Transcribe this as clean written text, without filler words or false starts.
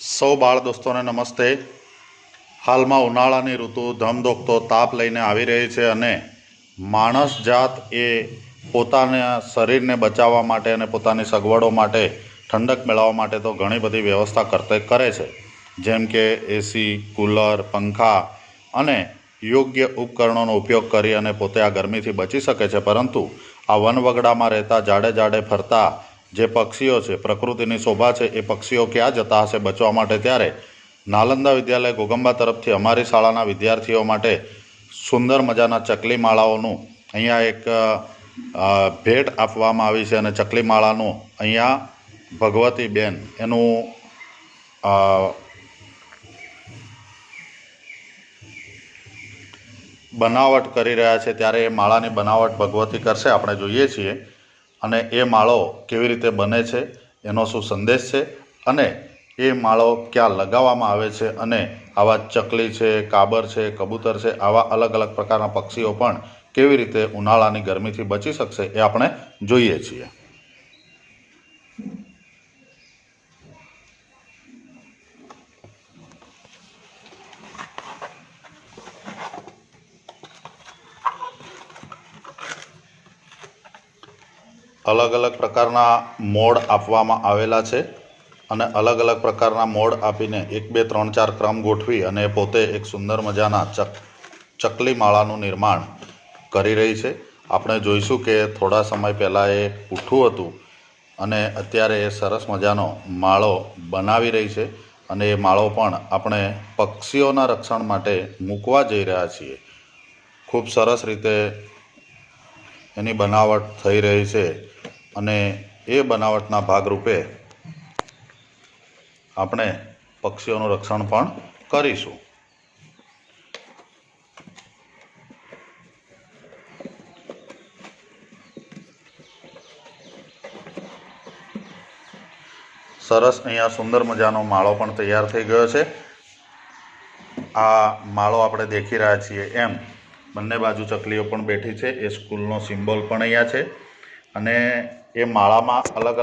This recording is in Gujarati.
સૌ બાળ દોસ્તોને નમસ્તે। હાલમાં ઉનાળાની ઋતુ ધમધોકતો તાપ લઈને આવી રહી છે અને માણસ જાત એ પોતાના શરીરને બચાવવા માટે અને પોતાની સગવડો માટે ઠંડક મેળવવા માટે તો ઘણી બધી વ્યવસ્થા કરે છે, જેમ કે એસી, કૂલર, પંખા અને યોગ્ય ઉપકરણોનો ઉપયોગ કરી અને પોતે આ ગરમીથી બચી શકે છે। પરંતુ આ વનવગડામાં રહેતા જાડે ફરતા જે પક્ષીઓ છે, પ્રકૃતિની શોભા છે, એ પક્ષીઓ ક્યાં જતા હશે બચવા માટે? ત્યારે નાલંદા વિદ્યાલય ઘોગંબા તરફથી અમારી શાળાના વિદ્યાર્થીઓ માટે સુંદર મજાના ચકલી માળાઓનું અહીંયા એક ભેટ આપવામાં આવી છે અને ચકલી માળાનું અહીંયા ભગવતીબેન એનું બનાવટ કરી રહ્યા છે। ત્યારે એ માળાની બનાવટ ભગવતી કરશે, આપણે જોઈએ છીએ। અને એ માળો કેવી રીતે બને છે, એનો શું સંદેશ છે અને એ માળો ક્યાં લગાવવામાં આવે છે અને આવા ચકલી છે, કાબર છે, કબૂતર છે, આવા અલગ અલગ પ્રકારના પક્ષીઓ પણ કેવી રીતે ઉનાળાની ગરમીથી બચી શકશે એ આપણે જોઈએ છીએ। અલગ અલગ પ્રકારના મોડ આપવામાં આવેલા છે અને અલગ અલગ પ્રકારના મોડ આપીને 1 2 3 4 ક્રમ ગોઠવી અને પોતે એક સુંદર મજાના ચકલી માળાનું નિર્માણ કરી રહી છે। આપણે જોઈશું કે થોડા સમય પહેલાં એ ઉઠ્યું હતું અને અત્યારે એ સરસ મજાનો માળો બનાવી રહી છે અને એ માળો પણ આપણે પક્ષીઓના રક્ષણ માટે મૂકવા જઈ રહ્યા છીએ। ખૂબ સરસ રીતે એની બનાવટ થઈ રહી છે અને એ બનાવટના ભાગરૂપે આપણે પક્ષીઓનું રક્ષણ પણ કરીશું। સરસ અહીંયા સુંદર મજાનો માળો પણ તૈયાર થઈ ગયો છે। આ માળો આપણે દેખી રહ્યા છીએ એમ બંને બાજુ ચકલીઓ પણ બેઠી છે। એ સ્કૂલનો સિમ્બોલ પણ અહીંયા છે અને એ માળામાં અલગ અલગ